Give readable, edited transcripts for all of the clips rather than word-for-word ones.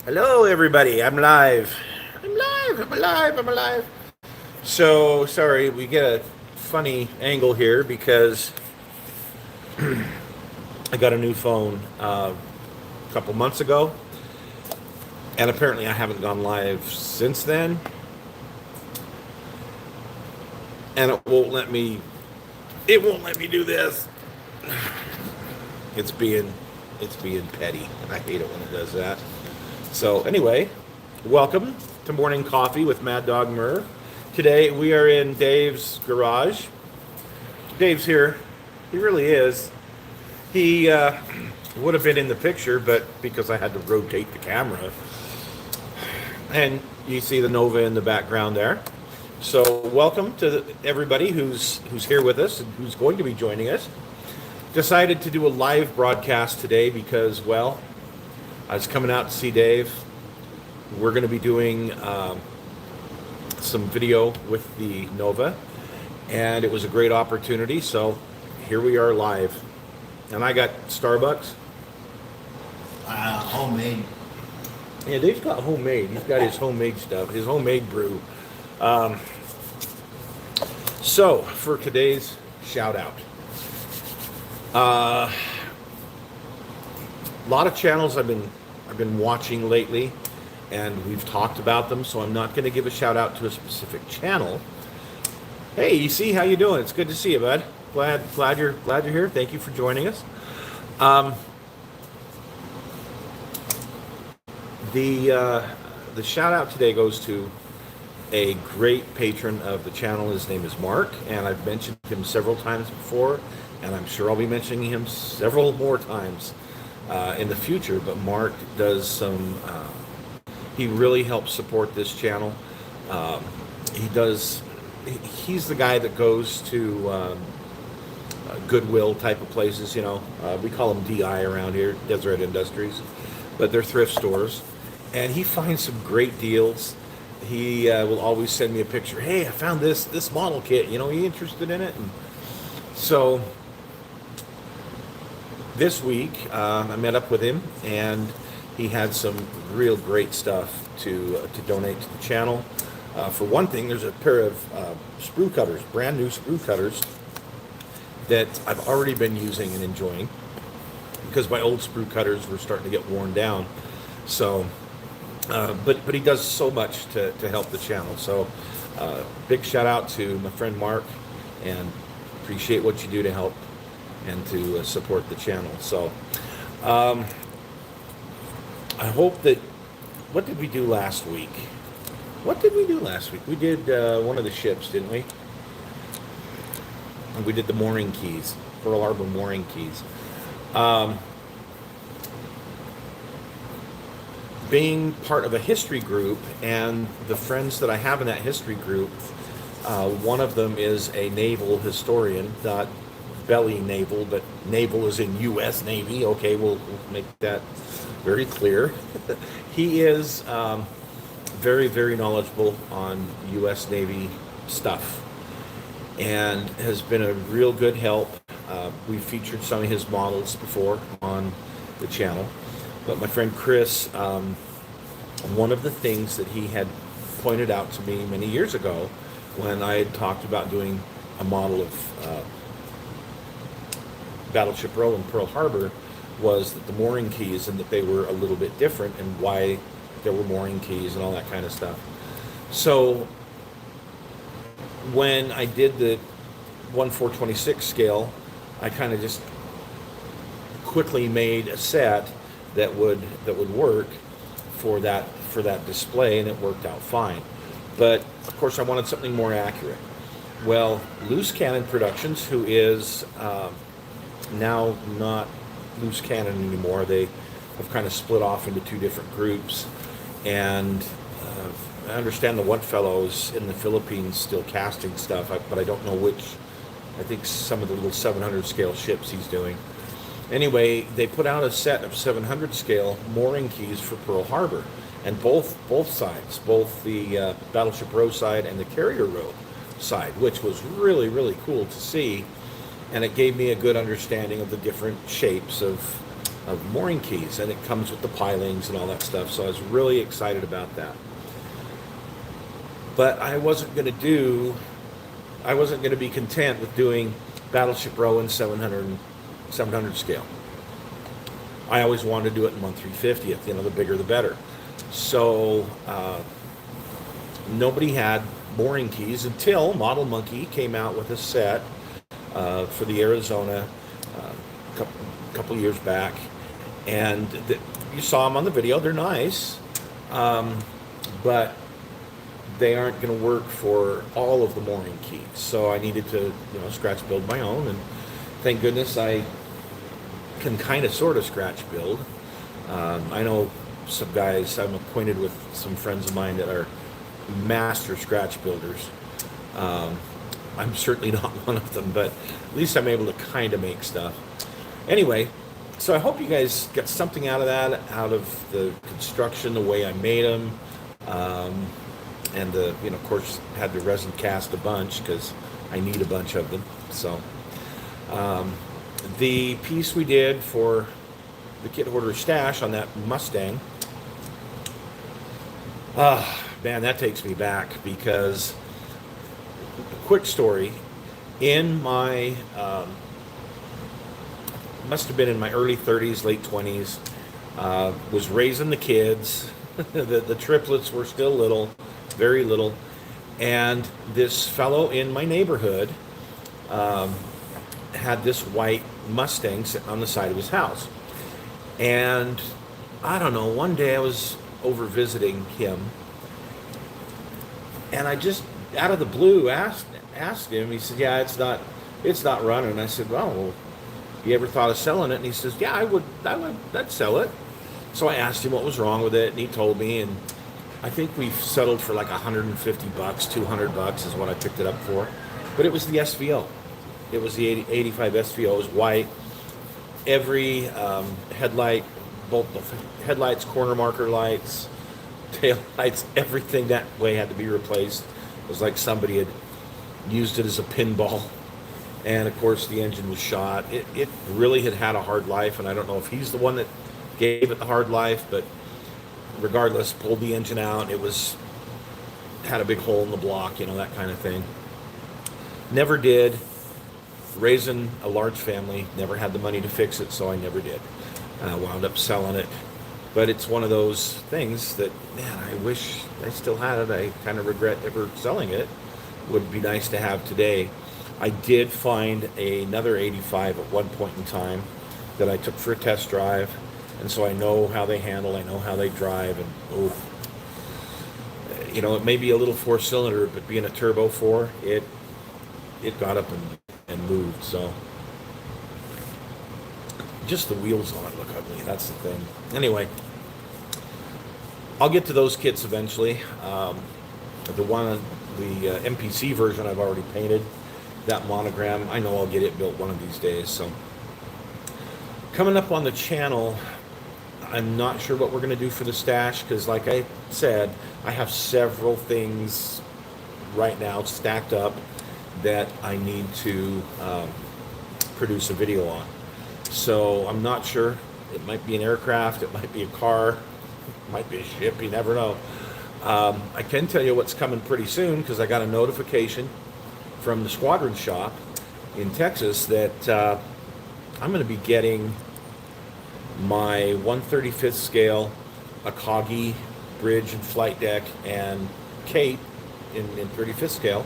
Hello, everybody. I'm live. I'm alive. So, sorry, we get a funny angle here because I got a new phone a couple months ago, and apparently I haven't gone live since then, and it won't let me. It won't let me do this. It's being, it's being petty. I hate it when it does that. So, anyway, welcome to Morning Coffee with Maddog Merv. Today we are in Dave's garage. Dave's here. He really is. He would have been in the picture, but because I had to rotate the camera, and you see the Nova in the background there. So, welcome to everybody who's here with us and who's going to be joining us. Decided to do a live broadcast today because, well, I was coming out to see Dave. We're going to be doing some video with the Nova, and it was a great opportunity. So here we are live, and I got Starbucks. Homemade. Yeah, Dave's got homemade. He's got his homemade stuff, his homemade brew. So for today's shout out, a lot of channels I've been watching lately, and we've talked about them. So I'm not going to give a shout out to a specific channel. Hey, you see, how you doing? It's good to see you, bud. Glad you're here. Thank you for joining us. The shout out today goes to a great patron of the channel. His name is Mark, and I've mentioned him several times before, and I'm sure I'll be mentioning him several more times in the future. But Mark does some. He really helps support this channel. He does. He's the guy that goes to Goodwill type of places. You know, we call them DI around here, Deseret Industries, but they're thrift stores, and he finds some great deals. He will always send me a picture. Hey, I found this model kit. You know, are you interested in it? And so this week I met up with him, and he had some real great stuff to donate to the channel. For one thing, there's a pair of sprue cutters, brand new sprue cutters that I've already been using and enjoying because my old sprue cutters were starting to get worn down. So, but he does so much to help the channel. So, big shout out to my friend Mark, and appreciate what you do to help and to support the channel. So, I hope that. What did we do last week? We did one of the ships, didn't we? And we did the mooring keys, Pearl Harbor mooring keys. Being part of a history group, and the friends that I have in that history group, one of them is a naval historian, not belly naval, but naval is in U.S. Navy. Okay, we'll make that very clear. He is very, very knowledgeable on U.S. Navy stuff, and has been a real good help. We've featured some of his models before on the channel. But my friend Chris, one of the things that he had pointed out to me many years ago when I had talked about doing a model of Battleship Row in Pearl Harbor was that the mooring keys, and that they were a little bit different, and why there were mooring keys and all that kind of stuff. So when I did the 1/426 scale, I kind of just quickly made a set that would work for that display, and it worked out fine. But of course I wanted something more accurate. Well, Loose Cannon Productions, who is now not Loose Cannon anymore, they have kind of split off into two different groups, and I understand the one fellow's in the Philippines still casting stuff, but I don't know which. I think some of the little 700 scale ships he's doing. Anyway, they put out a set of 700 scale mooring keys for Pearl Harbor, and both sides, both the Battleship Row side and the Carrier Row side, which was really, really cool to see, and it gave me a good understanding of the different shapes of mooring keys, and it comes with the pilings and all that stuff. So I was really excited about that. But I wasn't going to be content with doing Battleship Rowan 700 scale. I always wanted to do it in 1/350th. The bigger the better. So nobody had mooring keys until Model Monkey came out with a set for the Arizona a couple years back, and you saw them on the video. They're nice, but they aren't going to work for all of the mooring keys. So I needed to, scratch build my own, and thank goodness I can kind of sort of scratch build. I know some guys, I'm acquainted with some friends of mine that are master scratch builders. I'm certainly not one of them, but at least I'm able to kind of make stuff. Anyway, so I hope you guys get something out of that, out of the construction, the way I made them, and of course, had to resin cast a bunch because I need a bunch of them. So the piece we did for the kit hoarder stash on that Mustang, man, that takes me back, because quick story, in my must have been in my early 30s, late 20s, was raising the kids. The triplets were still little, very little, and this fellow in my neighborhood had this white Mustang sitting on the side of his house. And I don't know, one day I was over visiting him, and I just out of the blue asked him. He said, "Yeah, it's not running." And I said, "Well, you ever thought of selling it?" And he says, "Yeah, I'd sell it." So I asked him what was wrong with it, and he told me, and I think we settled for like $150, $200 is what I picked it up for. But it was the SVO. It was the 85 SVO. It was white. Every headlight, both the headlights, corner marker lights, tail lights, everything that way had to be replaced. It was like somebody had used it as a pinball. And of course the engine was shot. It really had a hard life, and I don't know if he's the one that gave it the hard life, but regardless, pulled the engine out. It had a big hole in the block, that kind of thing. Never did. Raising a large family, never had the money to fix it, so I never did. Wound up selling it. But it's one of those things that, man, I wish I still had it. I kind of regret ever selling it. Would be nice to have today. I did find another 85 at one point in time that I took for a test drive, and so I know how they handle, I know how they drive, and it may be a little four-cylinder, but being a turbo 4, it got up and moved. So just the wheels on it look ugly. That's the thing. Anyway, I'll get to those kits eventually. The MPC version I've already painted. That monogram, I know I'll get it built one of these days. So coming up on the channel, I'm not sure what we're going to do for the stash, because like I said, I have several things right now stacked up that I need to produce a video on. So I'm not sure. It might be an aircraft, it might be a car, it might be a ship, you never know. I can tell you what's coming pretty soon, because I got a notification from the squadron shop in Texas that I'm going to be getting my 1/35th scale Akagi bridge and flight deck and cape in 35th scale.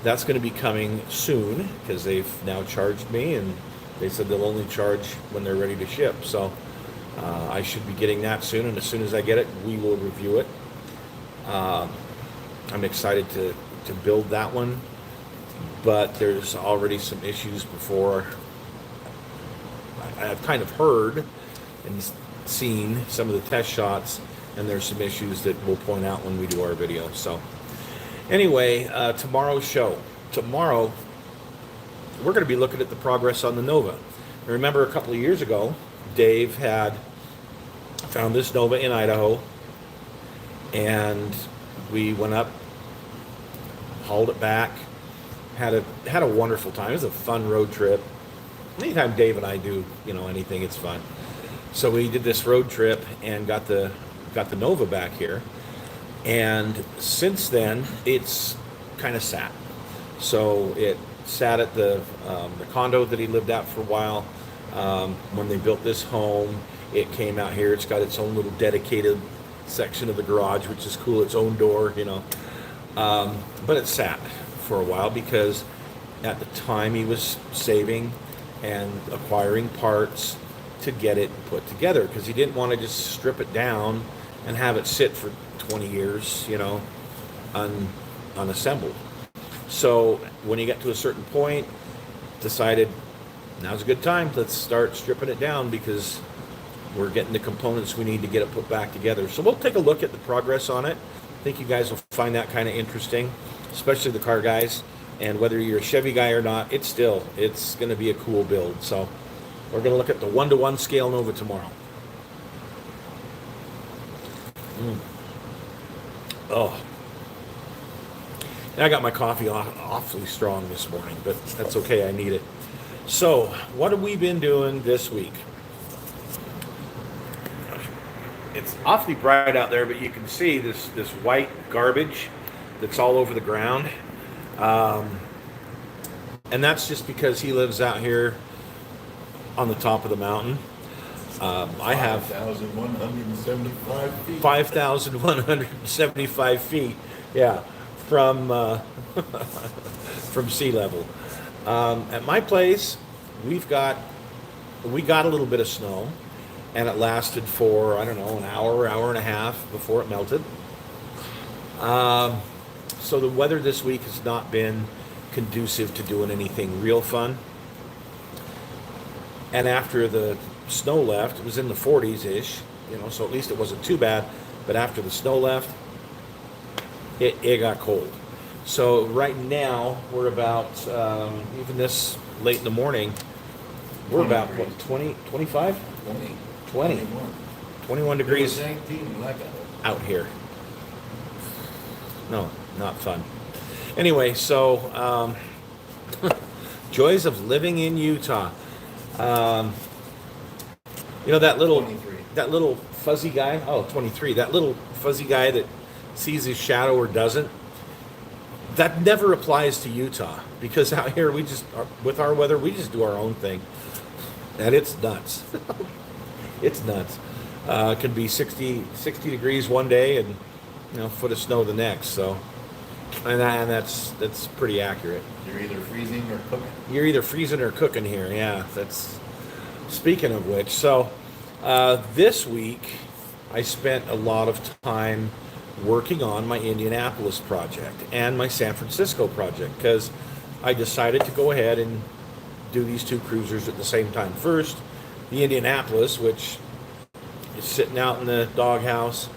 That's going to be coming soon, because they've now charged me, and they said they'll only charge when they're ready to ship. So I should be getting that soon, and as soon as I get it, we will review it. I'm excited to build that one, but there's already some issues before. I've kind of heard and seen some of the test shots, and there's some issues that we'll point out when we do our video. So anyway, tomorrow's show. Tomorrow, we're going to be looking at the progress on the Nova. Remember a couple of years ago, Dave had found this Nova in Idaho, and we went up, hauled it back, had a wonderful time. It was a fun road trip. Anytime Dave and I do, anything, it's fun. So we did this road trip and got the Nova back here. And since then, it's kind of sat. So it sat at the condo that he lived at for a while. When they built this home, it came out here. It's got its own little dedicated section of the garage, which is cool, its own door, you know. But it sat for a while because at the time he was saving and acquiring parts to get it put together, because he didn't want to just strip it down and have it sit for 20 years, you know, unassembled. So when he got to a certain point, decided now's a good time. Let's start stripping it down because we're getting the components we need to get it put back together. So we'll take a look at the progress on it. I think you guys will find that kind of interesting, especially the car guys. And whether you're a Chevy guy or not, it's going to be a cool build. So we're going to look at the 1-to-1 scale Nova tomorrow. Oh. And I got my coffee awfully strong this morning, but that's okay. I need it. So, what have we been doing this week? It's awfully bright out there, but you can see this white garbage that's all over the ground. And that's just because he lives out here on the top of the mountain. I have 5,175 feet. 5,175 feet, yeah, from from sea level. At my place, we got a little bit of snow, and it lasted for, I don't know, an hour and a half before it melted. So the weather this week has not been conducive to doing anything real fun. And after the snow left, it was in the 40s-ish, you know, so at least it wasn't too bad. But after the snow left, it got cold. So right now, we're about, even this late in the morning, we're about, what, 20, 25? 20. 21 degrees out here. No, not fun. Anyway, so, joys of living in Utah. You know that little 23. That little fuzzy guy? Oh, 23. That little fuzzy guy that sees his shadow or doesn't. That never applies to Utah, because out here with our weather, we just do our own thing, and it's nuts. It's nuts. It can be 60 degrees one day and, you know, a foot of snow the next. So, and that's pretty accurate. You're either freezing or cooking. You're either freezing or cooking here. Yeah, that's. Speaking of which, so this week I spent a lot of time working on my Indianapolis project and my San Francisco project, because I decided to go ahead and do these two cruisers at the same time. First, the Indianapolis, which is sitting out in the doghouse,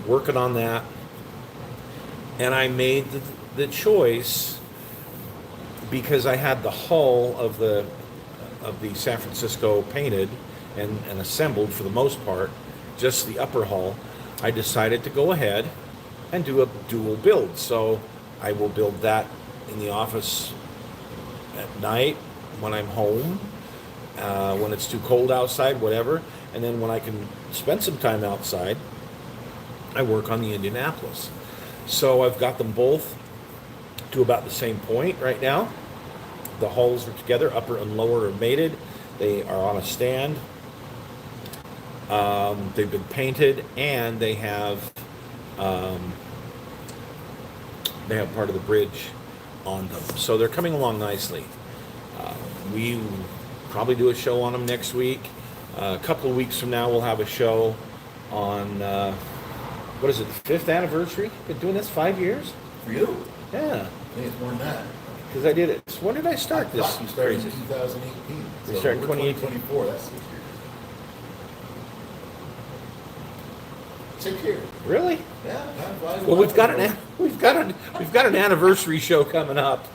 working on that, and I made the choice, because I had the hull of the San Francisco painted and assembled for the most part, just the upper hull. I decided to go ahead and do a dual build. So I will build that in the office at night when I'm home, when it's too cold outside, whatever. And then when I can spend some time outside, I work on the Indianapolis. So I've got them both to about the same point right now. The hulls are together, upper and lower are mated. They are on a stand. They've been painted, and they have part of the bridge on them. So they're coming along nicely. We probably do a show on them next week. A couple of weeks from now, we'll have a show on, what is it, the 5th anniversary? Been doing this 5 years? For you? Yeah. I think it's more than that. Because I did it. So when did I start I this? thought you started in 2018. You started in 2018? 2024, that's 6 years. 6 years. Really? Yeah, time flies. Well, we've got an anniversary show coming up.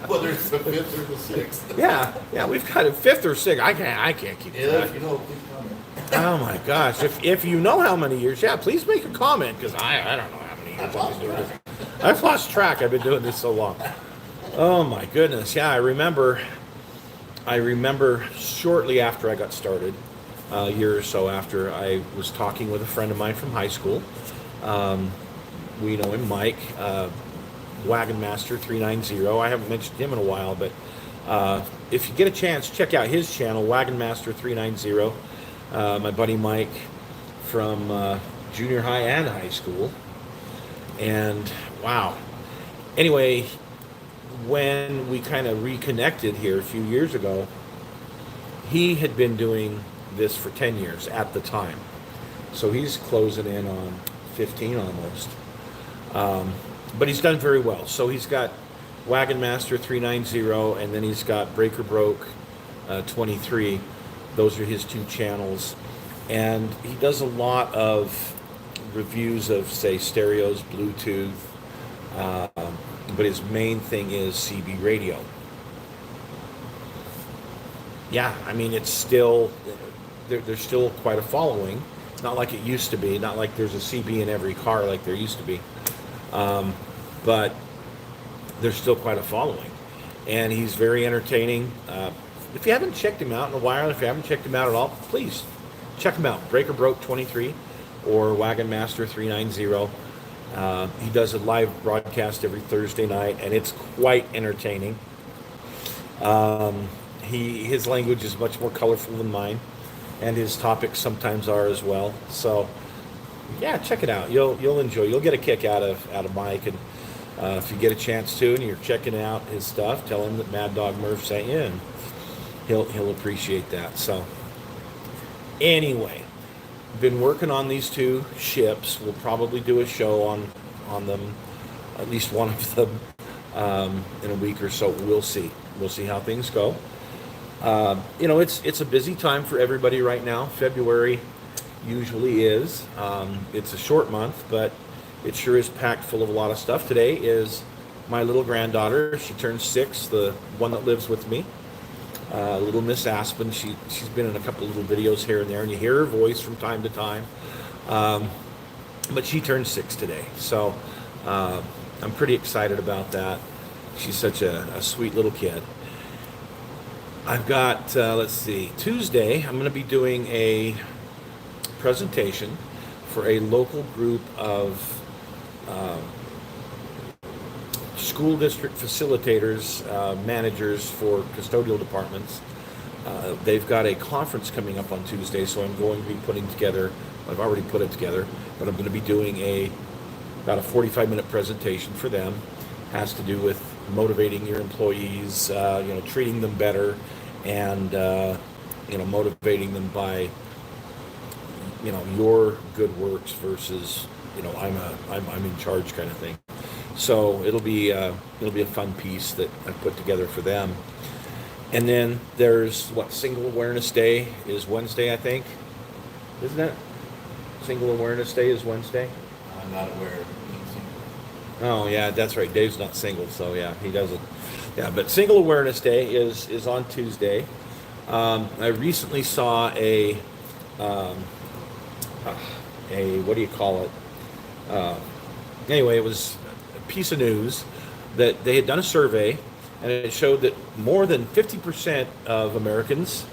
Whether it's the 5th or the 6th. Yeah, we've got a 5th or 6th. I can't keep Yeah, track. if you know, please comment. Oh my gosh! If you know how many years, yeah, please make a comment, because I don't know how many years I've been doing this. I've lost track. I've been doing this so long. Oh my goodness! Yeah, I remember shortly after I got started, a year or so after I was talking with a friend of mine from high school. We know him, Mike, Wagon Master 390. I haven't mentioned him in a while, but if you get a chance, check out his channel, Wagon Master 390. My buddy Mike from junior high and high school. And wow. Anyway, when we kind of reconnected here a few years ago, he had been doing this for 10 years at the time. So he's closing in on 15 almost. But he's done very well. So he's got Wagon Master 390, and then he's got Breaker Broke 23. Those are his two channels. And he does a lot of reviews of, say, stereos, Bluetooth, but his main thing is CB radio. Yeah, I mean, it's still, there's still quite a following. It's not like it used to be, not like there's a CB in every car like there used to be, but there's still quite a following. And he's very entertaining. If you haven't checked him out in a while, if you haven't checked him out at all, please check him out. Breaker Broke 23 or Wagon Master 390. He does a live broadcast every Thursday night, and it's quite entertaining. His language is much more colorful than mine, and his topics sometimes are as well. So, yeah, check it out. You'll enjoy. You'll get a kick out of Mike, and if you get a chance to, and you're checking out his stuff, tell him that Maddog Merv sent you, and he'll appreciate that. So, anyway, been working on these two ships. We'll probably do a show on them, at least one of them, in a week or so. We'll see. We'll see how things go. It's a busy time for everybody right now. February usually is. It's a short month, but it sure is packed full of a lot of stuff. Today is my little granddaughter. She turns 6, the one that lives with me. Little Miss Aspen. She's been in a couple of little videos here and there, and you hear her voice from time to time. But she turned 6 today, so I'm pretty excited about that. She's such a sweet little kid. I've got, let's see, Tuesday I'm going to be doing a presentation for a local group of school district facilitators, managers for custodial departments. They've got a conference coming up on Tuesday, so I'm going to be putting together, I've already put it together, but I'm going to be doing about a 45-minute presentation for them. Has to do with motivating your employees, treating them better, and motivating them by your good works versus I'm in charge kind of thing. So it'll be a fun piece that I put together for them. And then there's Single Awareness Day is Wednesday, I think, isn't it? Single Awareness Day is Wednesday. I'm not aware of Oh yeah, that's right. Dave's not single, so yeah, he doesn't. Yeah, but Single Awareness Day is on Tuesday. I recently saw a what do you call it? Anyway, it was a piece of news that they had done a survey, and it showed that more than 50% of Americans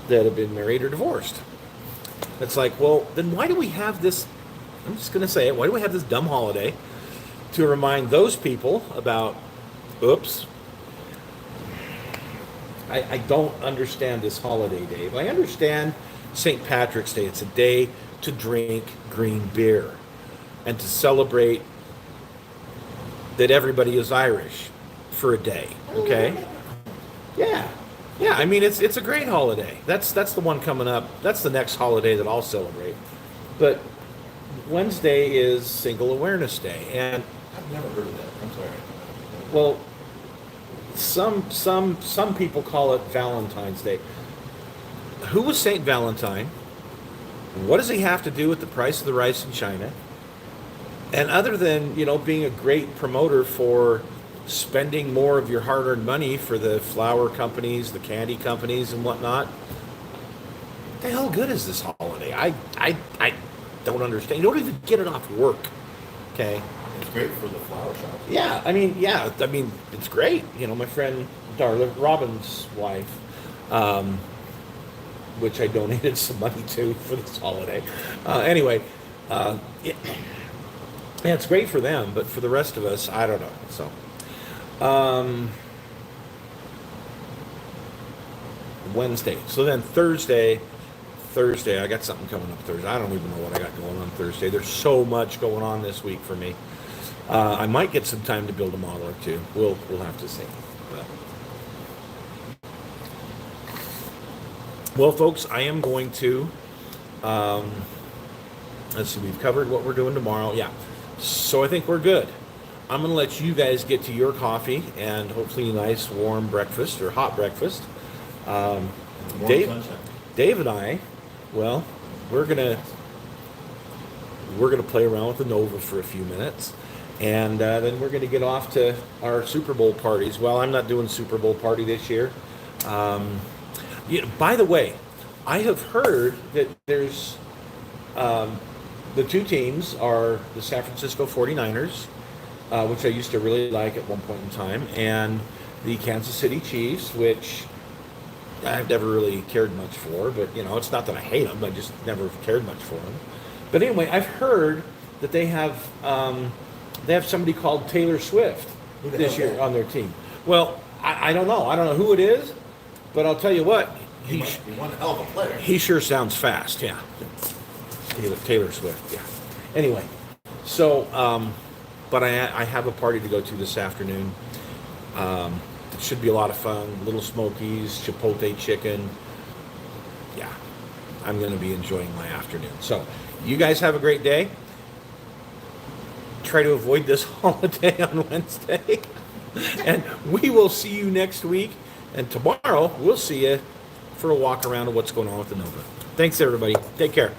that have been married or divorced. It's like, well, then why do we have this? I'm just going to say it. Why do we have this dumb holiday? To remind those people about, oops, I don't understand this holiday, Dave. I understand St. Patrick's Day. It's a day to drink green beer and to celebrate that everybody is Irish for a day, okay? Yeah. Yeah, I mean, it's a great holiday. That's the one coming up. That's the next holiday that I'll celebrate. But Wednesday is Single Awareness Day, and I've never heard of that. I'm sorry. well, some people call it Valentine's Day. Who was Saint Valentine? What does he have to do with the price of the rice in China? And other than being a great promoter for spending more of your hard-earned money for the flour companies, the candy companies, and whatnot, what the hell good is this holiday? I don't understand. You don't even get it off work. Okay. It's great for the flower shop. Yeah, I mean, it's great. My friend Darla, Robin's wife, which I donated some money to for this holiday. Anyway, yeah, it's great for them, but for the rest of us, I don't know. So, Wednesday. So then Thursday, I got something coming up Thursday. I don't even know what I got going on Thursday. There's so much going on this week for me. I might get some time to build a model or two. We'll have to see. But, well, folks, I am going to. Let's see. We've covered what we're doing tomorrow. Yeah. So I think we're good. I'm going to let you guys get to your coffee and hopefully a nice warm breakfast or hot breakfast. Warm sunshine. Dave and I, well, we're gonna play around with the Nova for a few minutes, and then we're gonna get off to our Super Bowl parties. Well, I'm not doing Super Bowl party this year. By the way, I have heard that there's the two teams are the San Francisco 49ers, which I used to really like at one point in time, and the Kansas City Chiefs, which I've never really cared much for, but it's not that I hate them. I just never cared much for them. But anyway, I've heard that they have somebody called Taylor Swift this year on their team. Well, I don't know. I don't know who it is, but I'll tell you what. He one hell of a player. He sure sounds fast. Yeah, Taylor Swift. Yeah. Anyway, so but I have a party to go to this afternoon. It should be a lot of fun. Little Smokies, Chipotle chicken. Yeah, I'm going to be enjoying my afternoon. So, you guys have a great day. Try to avoid this holiday on Wednesday. And we will see you next week. And tomorrow, we'll see you for a walk around of what's going on with the Nova. Thanks, everybody. Take care.